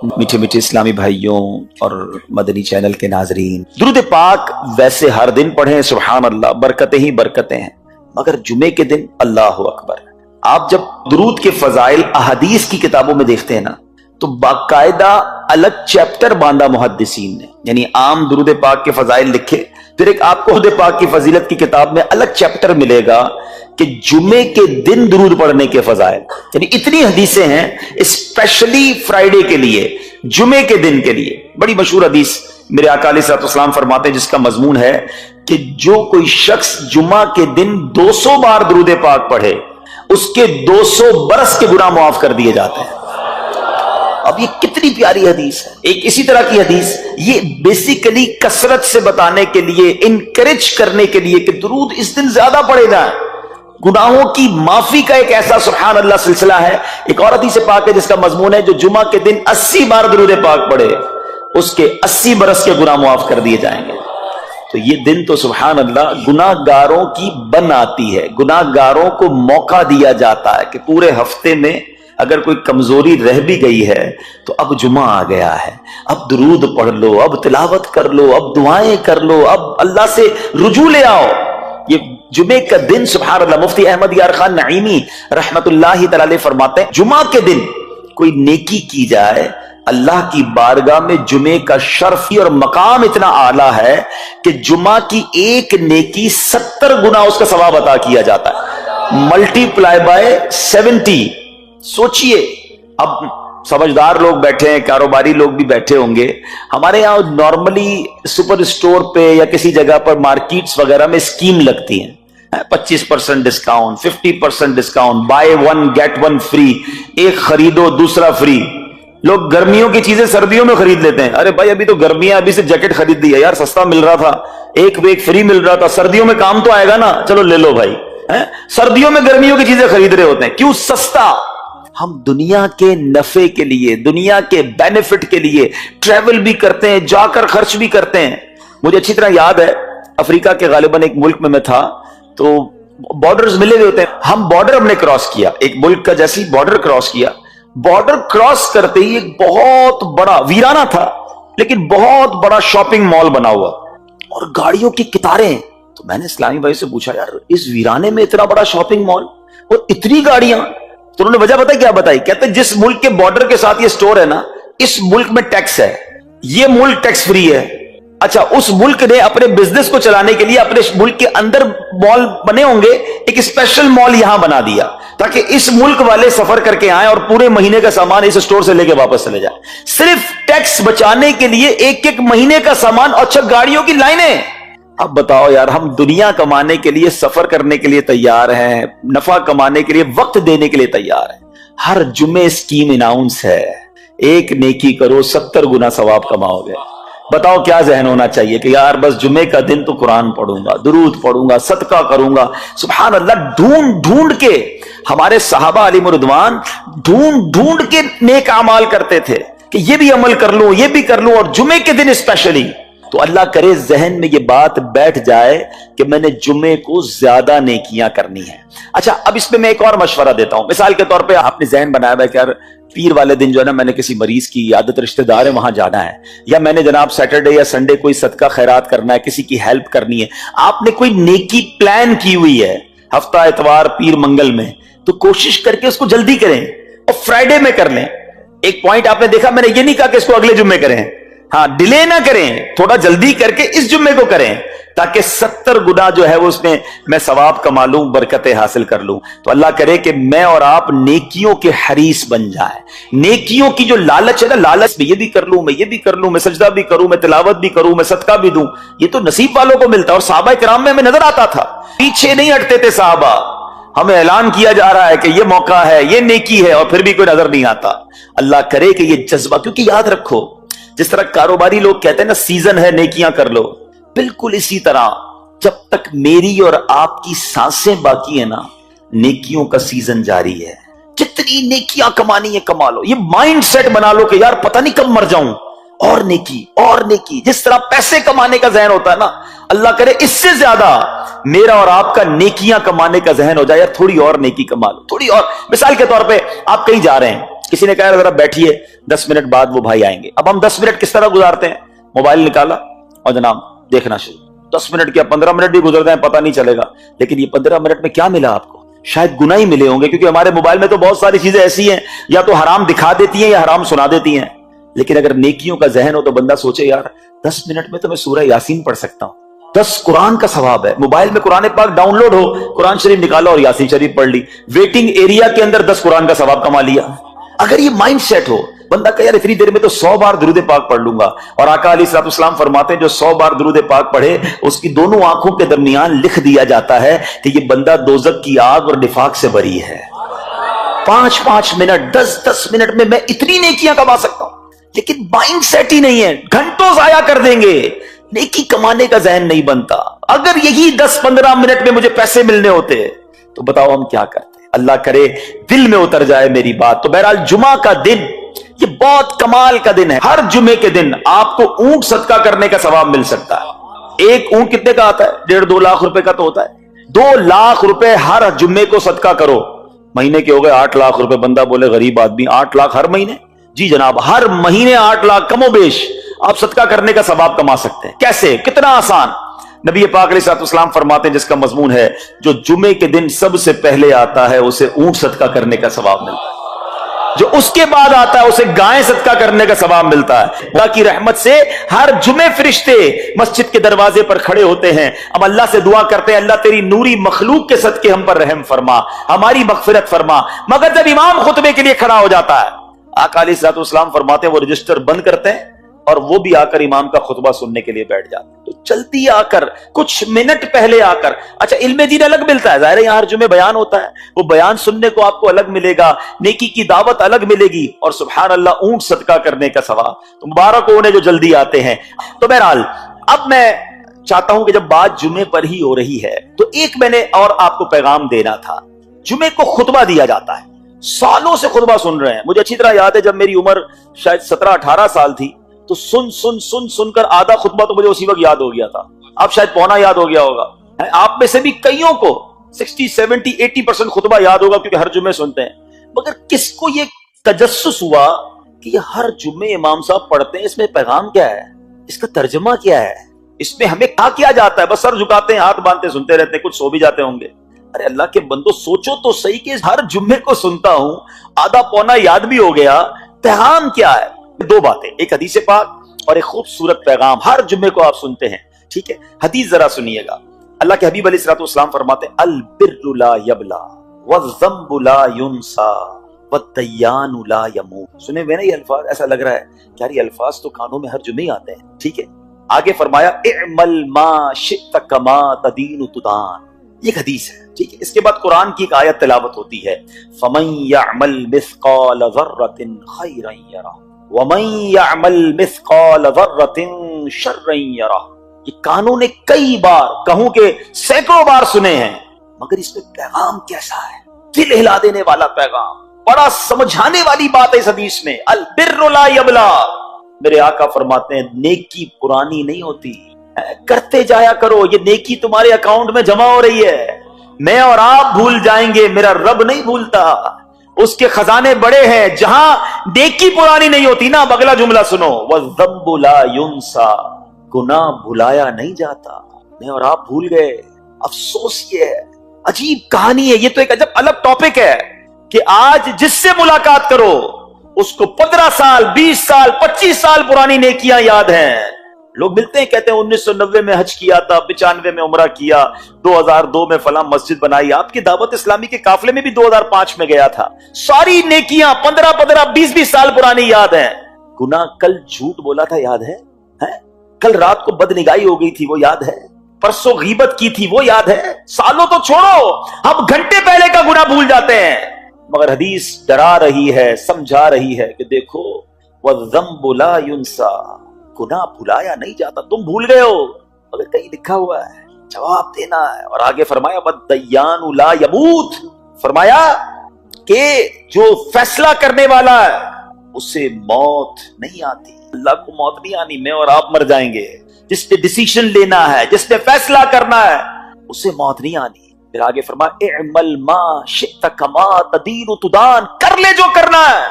میٹھے میٹھے اسلامی بھائیوں اور مدنی چینل کے ناظرین، درود پاک ویسے ہر دن پڑھیں، سبحان اللہ، برکتیں ہی برکتیں ہیں، مگر جمعے کے دن اللہ اکبر۔ آپ جب درود کے فضائل احادیث کی کتابوں میں دیکھتے ہیں نا، تو باقاعدہ الگ چیپٹر باندھا محدثین نے، یعنی عام درود پاک کے فضائل لکھے، پھر ایک آپ کو درود پاک کی فضیلت کی کتاب میں الگ چیپٹر ملے گا کہ جمعے کے دن درود پڑھنے کے فضائل، یعنی اتنی حدیثیں ہیں اسپیشلی فرائیڈے کے لیے، جمعے کے دن کے لیے۔ بڑی مشہور حدیث میرے آقا علیہ الصلوۃ والسلام فرماتے ہیں، جس کا مضمون ہے کہ جو کوئی شخص جمعہ کے دن 200 بار درود پاک پڑھے، اس کے 200 برس کے گناہ معاف کر دیے جاتے ہیں۔ اب یہ کتنی پیاری حدیث ہے۔ ایک اسی طرح کی حدیث، یہ بیسیکلی کثرت سے بتانے کے لیے، انکریج کرنے کے لیے کہ درود اس دن زیادہ پڑھے جائیں، گناہوں کی معافی کا ایک ایسا سبحان اللہ سلسلہ ہے۔ ایک اور حدیث پاک ہے جس کا مضمون ہے جو جمعہ کے دن 80 بار درود پاک پڑھے، اس کے 80 برس کے گناہ معاف کر دیے جائیں گے۔ تو یہ دن تو سبحان اللہ گناہ گاروں کی بن آتی ہے، گناہ گاروں کو موقع دیا جاتا ہے کہ پورے ہفتے میں اگر کوئی کمزوری رہ بھی گئی ہے تو اب جمعہ آ گیا ہے، اب درود پڑھ لو، اب تلاوت کر لو، اب دعائیں کر لو، اب اللہ سے رجوع لے آؤ۔ یہ جمعے کا دن سبحان اللہ، مفتی احمد یار خان نعیمی رحمت اللہ تعالی فرماتے ہیں، جمعہ کے دن کوئی نیکی کی جائے، اللہ کی بارگاہ میں جمعے کا شرف اور مقام اتنا اعلیٰ ہے کہ جمعہ کی ایک نیکی 70 گنا اس کا ثواب عطا کیا جاتا ہے، ملٹی پلائی بائی 70۔ سوچئے، اب سمجھدار لوگ بیٹھے ہیں، کاروباری لوگ بھی بیٹھے ہوں گے، ہمارے یہاں نارملی سپر اسٹور پہ یا کسی جگہ پر مارکیٹس وغیرہ میں اسکیم لگتی ہیں، 25% discount, 50% discount, buy 1 get 1 free, ایک خریدو دوسرا فری۔ لوگ گرمیوں کی چیزیں سردیوں میں خرید لیتے ہیں، ارے بھائی ابھی تو گرمیاں، ابھی سے جیکٹ خرید دی ہے یار، سستا مل رہا تھا، ایک فری مل رہا تھا، سردیوں میں کام تو آئے گا نا، چلو لے لو بھائی۔ سردیوں میں گرمیوں کی چیزیں خرید رہے ہوتے ہیں، کیوں؟ سستا۔ ہم دنیا کے نفع کے لیے، دنیا کے بینیفٹ کے لیے ٹریول بھی کرتے ہیں، جا کر خرچ بھی کرتے ہیں۔ مجھے اچھی طرح یاد ہے، افریقہ کے غالباً ایک ملک میں تھا، تو بارڈرز ملے ہوئے ہوتے ہیں، ہم بارڈر ہم نے کراس کیا، ایک ملک کا جیسی بارڈر کراس کیا، بارڈر کراس کرتے ہی ایک بہت بڑا ویرانہ تھا لیکن بہت بڑا شاپنگ مال بنا ہوا اور گاڑیوں کی قطاریں۔ تو میں نے اسلامی بھائی سے پوچھا، یار اس ویرانے میں اتنا بڑا شاپنگ مال اور اتنی گاڑیاں؟ تو انہوں نے وجہ پتہ کیا بتائی؟ کہتے ہیں جس ملک کے بارڈر کے ساتھ یہ سٹور ہے نا، اس ملک میں ٹیکس ہے، یہ ملک ٹیکس فری ہے۔ اچھا، اس ملک نے اپنے بزنس کو چلانے کے لیے اپنے ملک کے اندر مال بنے ہوں گے، ایک اسپیشل مال یہاں بنا دیا تاکہ اس ملک والے سفر کر کے آئیں اور پورے مہینے کا سامان اس سٹور سے لے کے واپس چلے جائیں، صرف ٹیکس بچانے کے لیے، ایک مہینے کا سامان۔ اچھا، گاڑیوں کی لائنیں۔ اب بتاؤ یار، ہم دنیا کمانے کے لیے، سفر کرنے کے لیے تیار ہیں، نفع کمانے کے لیے، وقت دینے کے لیے تیار ہیں۔ ہر جمعے اسکیم اناؤنس ہے، ایک نیکی کرو 70 گنا ثواب کماؤ گے۔ بتاؤ کیا ذہن ہونا چاہیے کہ یار بس جمعے کا دن تو قرآن پڑھوں گا، درود پڑھوں گا، صدقہ کروں گا۔ سبحان اللہ، ڈھونڈ ڈھونڈ کے ہمارے صحابہ علیہم رضوان ڈھونڈ ڈھونڈ کے نیک اعمال کرتے تھے کہ یہ بھی عمل کر لوں، یہ بھی کر لوں، اور جمعے کے دن اسپیشلی۔ تو اللہ کرے ذہن میں یہ بات بیٹھ جائے کہ میں نے جمعے کو زیادہ نیکیاں کرنی ہیں۔ اچھا، اب اس میں ایک اور مشورہ دیتا ہوں۔ مثال کے طور پہ آپ نے ذہن بنایا ہے کہ یار پیر والے دن جو ہے نا، میں نے کسی مریض کی عیادت، رشتہ دار ہے وہاں جانا ہے، یا میں نے جناب سیٹرڈے یا سنڈے کوئی صدقہ خیرات کرنا ہے، کسی کی ہیلپ کرنی ہے۔ آپ نے کوئی نیکی پلان کی ہوئی ہے ہفتہ اتوار پیر منگل میں، تو کوشش کر کے اس کو جلدی کریں اور فرائیڈے میں کر لیں۔ ایک پوائنٹ آپ نے دیکھا، میں نے یہ نہیں کہا کہ اس کو اگلے جمعے کریں، ہاں ڈیلے نہ کریں، تھوڑا جلدی کر کے اس جمعے کو کریں تاکہ 70 گنا جو ہے وہ اس میں ثواب کما لوں، برکتیں حاصل کر لوں۔ تو اللہ کرے کہ میں اور آپ نیکیوں کے حریص بن جائیں۔ نیکیوں کی جو لالچ ہے نا، لالچ میں یہ بھی کر لوں، میں یہ بھی کر لوں، میں سجدہ بھی کروں، میں تلاوت بھی کروں، میں صدقہ بھی دوں، یہ تو نصیب والوں کو ملتا ہے۔ اور صحابہ کرام میں ہمیں نظر آتا تھا، پیچھے نہیں ہٹتے تھے صحابہ، ہمیں اعلان کیا جا رہا ہے کہ یہ موقع ہے، یہ نیکی ہے، اور پھر بھی کوئی نظر نہیں آتا۔ اللہ کرے کہ یہ جذبہ، کیونکہ یاد رکھو جس طرح کاروباری لوگ کہتے ہیں نا سیزن ہے نیکیاں کر لو، بالکل اسی طرح جب تک میری اور آپ کی سانسیں باقی ہیں نا، نیکیوں کا سیزن جاری ہے۔ جتنی نیکیاں کمانی ہے کما لو، یہ مائنڈ سیٹ بنا لو کہ یار پتہ نہیں کب مر جاؤں، اور نیکی اور نیکی۔ جس طرح پیسے کمانے کا ذہن ہوتا ہے نا، اللہ کرے اس سے زیادہ میرا اور آپ کا نیکیاں کمانے کا ذہن ہو جائے، یار تھوڑی اور نیکی کما لو، تھوڑی اور. مثال کے طور پہ آپ کہیں جا رہے ہیں، کسی نے کہا ذرا بیٹھیے 10 منٹ بعد وہ بھائی آئیں گے. اب ہم 10 منٹ کس طرح گزارتے ہیں؟ موبائل نکالا اور جناب دیکھنا شروع. 10 منٹ کیا 15 منٹ بھی گزر جائیں پتہ نہیں چلے گا، لیکن یہ 15 منٹ میں کیا ملا آپ کو؟ شاید گناہ ہی ملے ہوں گے، کیونکہ ہمارے موبائل میں تو بہت ساری چیزیں ایسی ہیں یا تو حرام دکھا دیتی ہیں یا حرام سنا دیتی ہیں. لیکن اگر نیکیوں کا ذہن ہو تو بندہ سوچے یار 10 منٹ میں تو میں سورہ یاسین پڑھ سکتا ہوں، 10 قرآن کا ثواب ہے. موبائل میں قرآن پاک ڈاؤن لوڈ ہو، قرآن شریف نکالا اور یاسین شریف پڑھ لی، ویٹنگ ایریا کے اندر 10 قرآن کا ثواب کما لیا. اگر یہ مائنڈ سیٹ ہو، بندہ کہ یار اتنی دیر میں تو 100 بار درود پاک پڑھ لوں گا. اور آقا علیہ الصلوۃ والسلام فرماتے ہیں جو 100 بار درود پاک پڑھے اس کی دونوں آنکھوں کے درمیان لکھ دیا جاتا ہے کہ یہ بندہ دوزخ کی آگ اور نفاق سے بری ہے. 5 منٹ 10 منٹ میں میں اتنی نیکیاں کما سکتا ہوں، لیکن مائنڈ سیٹ ہی نہیں ہے، گھنٹوں ضائع کر دیں گے، نیکی کمانے کا ذہن نہیں بنتا. اگر یہی 10-15 منٹ میں مجھے پیسے ملنے ہوتے تو بتاؤ ہم کیا کرتے؟ اللہ کرے دل میں اتر جائے میری بات. تو بہرحال جمعہ کا دن یہ بہت کمال کا دن ہے. ہر جمعے کے دن آپ کو اونٹ صدقہ کرنے کا ثواب مل سکتا ہے. ایک اونٹ کتنے کا آتا ہے؟ 1.5-2 لاکھ روپے کا تو ہوتا ہے. 2 لاکھ روپے ہر جمعے کو صدقہ کرو. مہینے کے ہو گئے 8 لاکھ روپے. بندہ بولے غریب آدمی 8 لاکھ ہر مہینے؟ جی جناب، ہر مہینے 8 لاکھ کم و بیش آپ صدقہ کرنے کا ثواب کما سکتے ہیں. کیسے؟ کتنا آسان. نبی پاک علیہ الصلوۃ والسلام فرماتے ہیں جس کا مضمون ہے جو جمعے کے دن سب سے پہلے آتا ہے اسے اونٹ صدقہ کرنے کا ثواب ملتا ہے، جو اس کے بعد آتا ہے اسے گائے صدقہ کرنے کا ثواب ملتا ہے. اللہ کی رحمت سے ہر جمعے فرشتے مسجد کے دروازے پر کھڑے ہوتے ہیں. اب اللہ سے دعا کرتے ہیں اللہ تیری نوری مخلوق کے صدقے ہم پر رحم فرما، ہماری مغفرت فرما. مگر جب امام خطبے کے لیے کھڑا ہو جاتا ہے آقا علیہ الصلوۃ والسلام فرماتے ہیں وہ رجسٹر بند کرتے ہیں اور وہ بھی آ کر امام کا خطبہ سننے کے لیے بیٹھ جاتے ہیں. تو جلدی آ کر کچھ منٹ پہلے آ کر، اچھا علم دین الگ ملتا ہے، ظاہر ہے یہاں ہر جمعے بیان ہوتا ہے، وہ بیان سننے کو آپ کو الگ ملے گا، نیکی کی دعوت الگ ملے گی، اور سبحان اللہ اونٹ صدقہ کرنے کا ثواب. تو مبارک ہو انہیں جو جلدی آتے ہیں. تو بہرحال اب میں چاہتا ہوں کہ جب بات جمعے پر ہی ہو رہی ہے تو ایک میں نے اور آپ کو پیغام دینا تھا. جمعے کو خطبہ دیا جاتا ہے، سالوں سے خطبہ سن رہے ہیں. مجھے اچھی طرح یاد ہے جب میری عمر شاید 17-18 سال تھی تو سن کر آدھا خطبہ تو مجھے اسی وقت یاد ہو گیا تھا. اب شاید پونا یاد ہو گیا ہوگا. آپ میں سے بھی کئیوں کو 60-70-80% خطبہ یاد ہوگا کیونکہ ہر جمعے سنتے ہیں. مگر کس کو یہ تجسس ہوا کہ یہ ہر جمعے امام صاحب پڑھتے ہیں، اس میں پیغام کیا ہے، اس کا ترجمہ کیا ہے، اس میں ہمیں کیا جاتا ہے؟ بس سر جھکاتے ہیں، ہاتھ باندھتے سنتے رہتے ہیں، کچھ سو بھی جاتے ہوں گے. ارے اللہ کے بندو سوچو تو صحیح کہ ہر جمعے کو سنتا ہوں، آدھا پونا یاد بھی ہو گیا، پیغام کیا ہے؟ 2 باتیں، ایک حدیث پاک اور ایک خوبصورت پیغام. ہر جمعے کو آپ سنتے ہیں، ٹھیک ہے؟ حدیث ذرا سنیے گا. اللہ کے حبیب علیہ الصلوۃ والسلام فرماتے ہیں البر لا یبلا والذنب لا ینسا والدیان لا یموت. سنے ہوئے نا یہ الفاظ؟ ایسا لگ رہا ہے کہ یار یہ الفاظ تو کانوں میں ہر جمعے ہی آتے ہیں، ٹھیک ہے؟ آگے فرمایا اعمل ما شئت کما تدین تدان. یہ حدیث ہے، ٹھیک ہے؟ اس کے بعد قرآن کی ایک آیت تلاوت ہوتی ہے فمن یعمل مثقال ذرۃ خیرا یرہ ومن یعمل مثقال ذرۃ شرا یرہ. یہ کانوں نے کئی بار، کہوں کہ سینکڑوں بار سنے ہیں، مگر اس میں پیغام کیسا ہے؟ دل ہلا دینے والا پیغام، بڑا سمجھانے والی بات ہے اس حدیث میں. البر لا یبلا. میرے آقا فرماتے ہیں نیکی پرانی نہیں ہوتی، کرتے جایا کرو، یہ نیکی تمہارے اکاؤنٹ میں جمع ہو رہی ہے. میں اور آپ بھول جائیں گے، میرا رب نہیں بھولتا، اس کے خزانے بڑے ہیں. جہاں نیکی پرانی نہیں ہوتی نا، اب اگلا جملہ سنو وَالذَّنبُ لَا يُنسَى. گناہ بھلایا نہیں جاتا. میں اور آپ بھول گئے. افسوس یہ ہے، عجیب کہانی ہے. یہ تو ایک عجب الگ ٹاپک ہے کہ آج جس سے ملاقات کرو اس کو 15 سال 20 سال 25 سال پرانی نیکیاں یاد ہیں. لوگ ملتے ہیں کہتے ہیں 1990 میں حج کیا تھا، 95 میں عمرہ کیا، 2002 میں فلاں مسجد بنائی. آپ کی دعوت اسلامی کے قافلے میں بھی 2005 میں گیا تھا. ساری نیکیاں 15 20 سال پرانی یاد ہیں. گناہ کل جھوٹ بولا تھا یاد ہے؟ کل رات کو بدنگاہی ہو گئی تھی وہ یاد ہے؟ پرسوں غیبت کی تھی وہ یاد ہے؟ سالوں تو چھوڑو، ہم گھنٹے پہلے کا گناہ بھول جاتے ہیں. مگر حدیث ڈرا رہی ہے، سمجھا رہی ہے کہ دیکھو وَالذَّنبُ لَا يُنسَى. گناہ بھلایا نہیں جاتا. تم بھول گئے ہو مگر کہیں لکھا ہوا ہے، جواب دینا ہے. اور آگے فرمایا وَالدَّيَّانُ لَا يَمُوتُ. فرمایا کہ جو فیصلہ کرنے والا ہے اسے موت نہیں آتی. اللہ کو موت نہیں آنی، میں اور آپ مر جائیں گے. جس نے ڈیسیشن لینا ہے، جس نے فیصلہ کرنا ہے اسے موت نہیں آنی. پھر آگے فرمایا اعمل ما شئت کما تدین تدان، کر لے جو کرنا ہے.